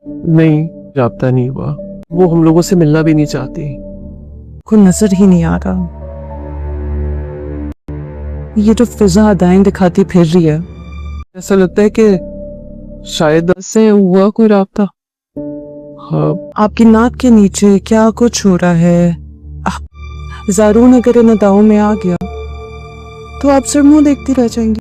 नहीं, रब्ता नहीं हुआ। वो हम लोगों से मिलना भी नहीं चाहती। कोई नजर ही नहीं आ रहा। ये तो फिजा अदाएं दिखाती फिर रही है। ऐसा लगता है कि शायद से हुआ कोई रब्ता। हाँ, आपकी नाक के नीचे क्या कुछ हो रहा है? आह, ज़ारून अगर इन अदाओं में आ गया तो आप सिर्फ मुंह देखती रह जाएंगी।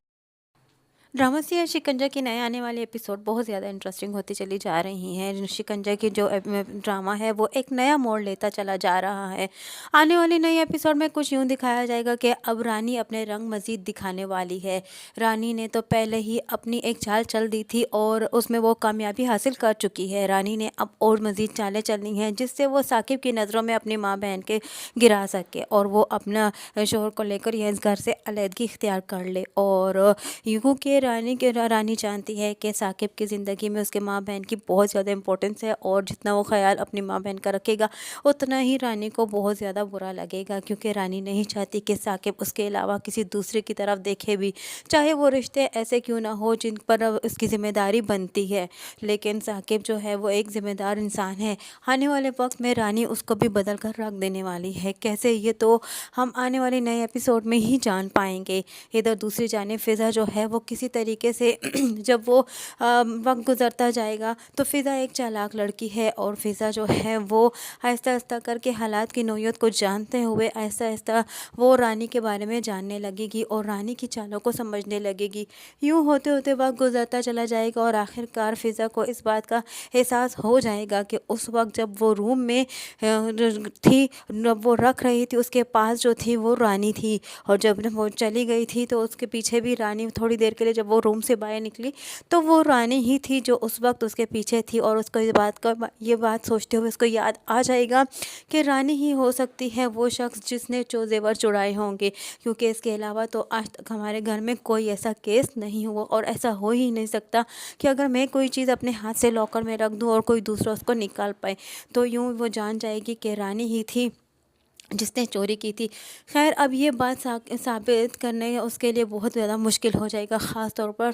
ड्रामा सीरियल शिकंजा की नए आने वाली एपिसोड बहुत ज़्यादा इंटरेस्टिंग होती चली जा रही हैं। शिकंजा की जो ड्रामा है वो एक नया मोड़ लेता चला जा रहा है। आने वाली नई एपिसोड में कुछ यूँ दिखाया जाएगा कि अब रानी अपने रंग मज़ीद दिखाने वाली है। रानी ने तो पहले ही अपनी एक चाल चल दी थी और उसमें वो कामयाबी हासिल कर चुकी है। रानी ने अब और मज़ीद चालें चलनी हैं जिससे वो साकिब की नज़रों में अपनी माँ बहन के गिरा सके और वो अपना शोहर को लेकर यह इस घर से अलहदगी इख्तियार कर ले। और यूँ के रानी जानती है कि साकिब की ज़िंदगी में उसके माँ बहन की बहुत ज़्यादा इंपॉर्टेंस है और जितना वो ख्याल अपनी माँ बहन का रखेगा उतना ही रानी को बहुत ज़्यादा बुरा लगेगा, क्योंकि रानी नहीं चाहती कि साकिब उसके अलावा किसी दूसरे की तरफ देखे भी, चाहे वो रिश्ते ऐसे क्यों ना हो जिन पर उसकी ज़िम्मेदारी बनती है। लेकिन साकिब जो है वो एक ज़िम्मेदार इंसान है। आने वाले वक्त में रानी उसको भी बदल कर रख देने वाली है। कैसे, ये तो हम आने वाले नए एपिसोड में ही जान पाएंगे। इधर दूसरी जानिब फ़िज़ा जो है वो किसी तरीके से जब वो वक्त गुजरता जाएगा तो फ़िज़ा एक चालाक लड़की है और फ़िज़ा जो है वो आहिस्ता आहिस्ता करके हालात की नोयत को जानते हुए आहिस्ता आहिस्ता वो रानी के बारे में जानने लगेगी और रानी की चालों को समझने लगेगी। यूँ होते होते वक्त गुजरता चला जाएगा और आखिरकार फ़िज़ा को इस बात का एहसास हो जाएगा कि उस वक्त जब वो रूम में थी, जब वो रख रही थी, उसके पास जो थी वो रानी थी और जब वो चली गई थी तो उसके पीछे भी रानी थोड़ी देर के लिए जब वो रूम से बाहर निकली तो वो रानी ही थी जो उस वक्त उसके पीछे थी। और उसको ये बात सोचते हुए उसको याद आ जाएगा कि रानी ही हो सकती है वो शख्स जिसने जेवर चुराए होंगे, क्योंकि इसके अलावा तो आज तक हमारे घर में कोई ऐसा केस नहीं हुआ और ऐसा हो ही नहीं सकता कि अगर मैं कोई चीज़ अपने हाथ से लॉकर में रख दूँ और कोई दूसरा उसको निकाल पाए। तो यूँ वो जान जाएगी कि रानी ही थी जिसने चोरी की थी। खैर, अब ये बात साबित करने उसके लिए बहुत ज़्यादा मुश्किल हो जाएगा, ख़ास तौर पर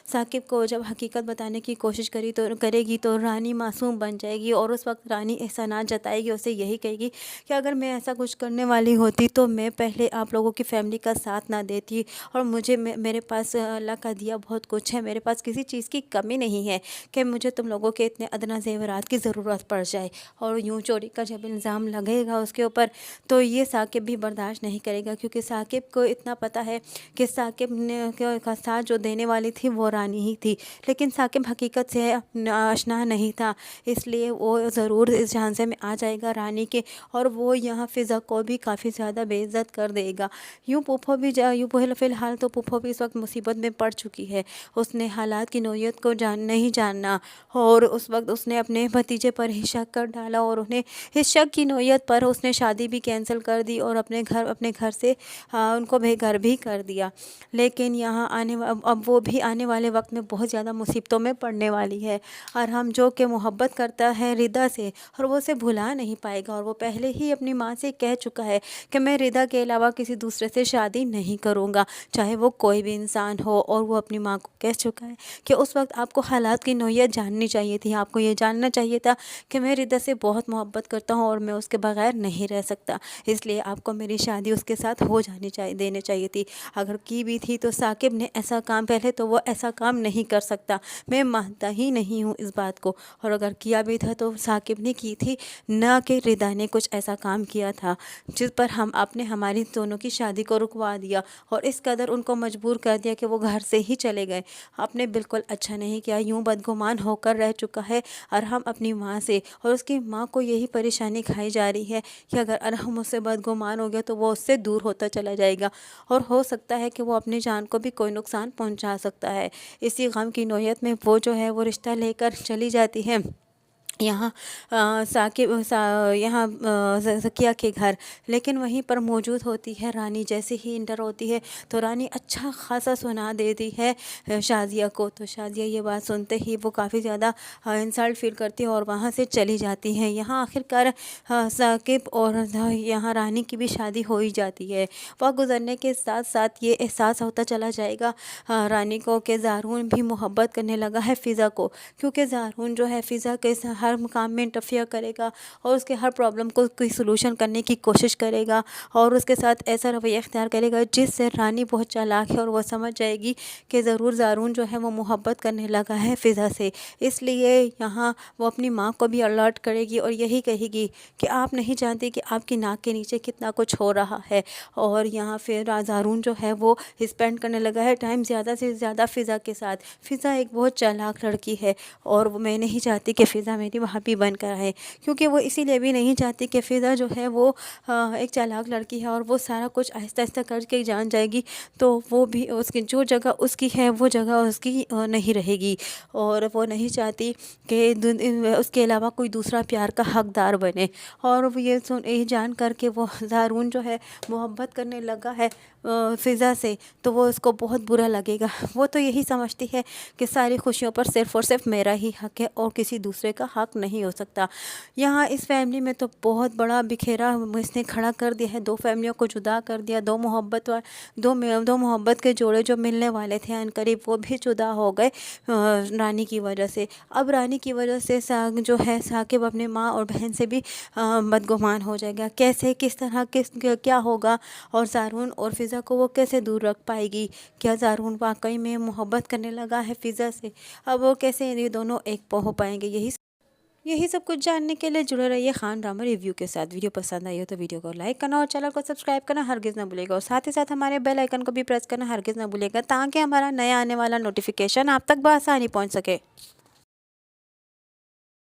साकिब को जब हकीकत बताने की कोशिश करेगी तो रानी मासूम बन जाएगी और उस वक्त रानी एहसानात जताएगी, उसे यही कहेगी कि अगर मैं ऐसा कुछ करने वाली होती तो मैं पहले आप लोगों की फैमिली का साथ ना देती और मेरे पास अल्लाह का दिया बहुत कुछ है, मेरे पास किसी चीज़ की कमी नहीं है कि मुझे तुम लोगों के इतने अदना ज़ेवरात की ज़रूरत पड़ जाए। और यूँ चोरी का जब इल्ज़ाम लगेगा उसके ऊपर तो ये साकिब भी बर्दाश्त नहीं करेगा, क्योंकि साकिब को इतना पता है कि साकिब ने का साथ जो देने वाली थी वो रानी ही थी, लेकिन साकिब हकीकत से आशना नहीं था, इसलिए वो ज़रूर इस झांसे में आ जाएगा रानी के और वो यहाँ फ़िज़ा को भी काफ़ी ज़्यादा बेइज्जत कर देगा। यूँ फ़िलहाल तो पुप्पो भी इस वक्त मुसीबत में पड़ चुकी है। उसने हालात की नोयत को नहीं जानना और उस वक्त उसने अपने भतीजे पर ही शक कर डाला और उन्हें इस शक की नोयत पर उसने शादी भी कैंसिल कर दी और अपने घर से उनको घर भी कर दिया। लेकिन यहाँ अब वो भी आने वाले वक्त में बहुत ज़्यादा मुसीबतों में पड़ने वाली है। और हम जो कि मोहब्बत करता है रिदा से और वो उसे भुला नहीं पाएगा और वो पहले ही अपनी माँ से कह चुका है कि मैं रिदा के अलावा किसी दूसरे से शादी नहीं करूँगा, चाहे वो कोई भी इंसान हो। और वो अपनी माँ को कह चुका है कि उस वक्त आपको हालात की नोयत जाननी चाहिए थी, आपको ये जानना चाहिए था कि मैं रिदा से बहुत मोहब्बत करता हूँ और मैं उसके बगैर नहीं रह सकता, इसलिए आपको मेरी शादी उसके साथ हो जानी देनी चाहिए थी। अगर की भी थी तो साकिब ने ऐसा काम, पहले तो वो ऐसा काम नहीं कर सकता, मैं मानता ही नहीं हूँ इस बात को, और अगर किया भी था तो साकिब ने की थी, ना कि रिदा ने कुछ ऐसा काम किया था जिस पर आपने हमारी दोनों की शादी को रुकवा दिया और इस कदर उनको मजबूर कर दिया कि वो घर से ही चले गए। आपने बिल्कुल अच्छा नहीं किया, यूँ बदगुमान होकर रह चुका है अरहम अपनी माँ से और उसकी माँ को यही परेशानी खाई जा रही है कि अगर अरहम उससे बदगुमान हो गया तो वो उससे दूर होता चला जाएगा और हो सकता है कि वो अपनी जान को भी कोई नुकसान पहुंचा सकता है। इसी गम की नोयत में वो जो है वो रिश्ता लेकर चली जाती है यहाँ यहाँ ज़किया के घर, लेकिन वहीं पर मौजूद होती है रानी। जैसे ही इंटर होती है तो रानी अच्छा खासा सुना देती है शाज़िया को। तो शाज़िया ये बात सुनते ही वो काफ़ी ज़्यादा इंसल्ट फील करती है और वहाँ से चली जाती है। यहाँ आखिरकार साकिब और यहाँ रानी की भी शादी हो ही जाती है। वक्त गुजरने के साथ साथ ये एहसास होता चला जाएगा रानी को कि ज़ारून भी मोहब्बत करने लगा है फ़िज़ा को, क्योंकि ज़ारून जो है फ़िज़ा के हर काम में इंटरफियर करेगा और उसके हर प्रॉब्लम को कोई सलूशन करने की कोशिश करेगा और उसके साथ ऐसा रवैया इख्तियार करेगा जिससे रानी बहुत चालाक है और वो समझ जाएगी कि ज़रूर ज़ारून जो है वो मोहब्बत करने लगा है फ़िज़ा से। इसलिए यहाँ वो अपनी माँ को भी अलर्ट करेगी और यही कहेगी कि आप नहीं जानती कि आपकी नाक के नीचे कितना कुछ हो रहा है। और यहाँ फिर ज़ारून जो है वो स्पेंड करने लगा है टाइम ज़्यादा से ज़्यादा फ़िज़ा के साथ। फ़िज़ा एक बहुत चालाक लड़की है और वो मैं नहीं चाहती कि फ़िज़ा मेरी भाभी बनकर आए, क्योंकि वो इसीलिए भी नहीं चाहती कि फ़िज़ा जो है वो एक चालाक लड़की है और वो सारा कुछ आहिस्ता आहिस्ता करके जान जाएगी तो वो भी उसकी जो जगह उसकी है वो जगह उसकी नहीं रहेगी। और वो नहीं चाहती कि उसके अलावा कोई दूसरा प्यार का हकदार बने। और वो ये जान कर के वो ज़ारून जो है मोहब्बत करने लगा है फ़िज़ा से, तो वो उसको बहुत बुरा लगेगा। वो तो यही समझती है कि सारी खुशियों पर सिर्फ़ और सिर्फ मेरा ही हक़ है और किसी दूसरे का हक़ नहीं हो सकता। यहाँ इस फैमिली में तो बहुत बड़ा बिखेरा इसने खड़ा कर दिया है, दो फैमिलियों को जुदा कर दिया। दो मोहब्बत के जोड़े जो मिलने वाले थे अनकरीब वो भी जुदा हो गए रानी की वजह से। अब रानी की वजह से जो है साकिब अपने माँ और बहन से भी बदगुमान हो जाएगा। कैसे, किस तरह, क्या होगा और ज़ारून और फ़िज़ा को वो कैसे दूर रख पाएगी? क्या ज़ारून वाकई में मोहब्बत करने लगा है फ़िज़ा से? अब वो कैसे ये दोनों एक हो पाएंगे? यही सब कुछ जानने के लिए जुड़े रहिए खान ड्रामा रिव्यू के साथ। वीडियो पसंद आई हो तो वीडियो को लाइक करना और चैनल को सब्सक्राइब करना हरगिज़ ना भूलिएगा और साथ ही साथ हमारे बेल आइकन को भी प्रेस करना हरगिज़ ना भूलिएगा ताकि हमारा नया आने वाला नोटिफिकेशन आप तक बआसानी पहुंच सके।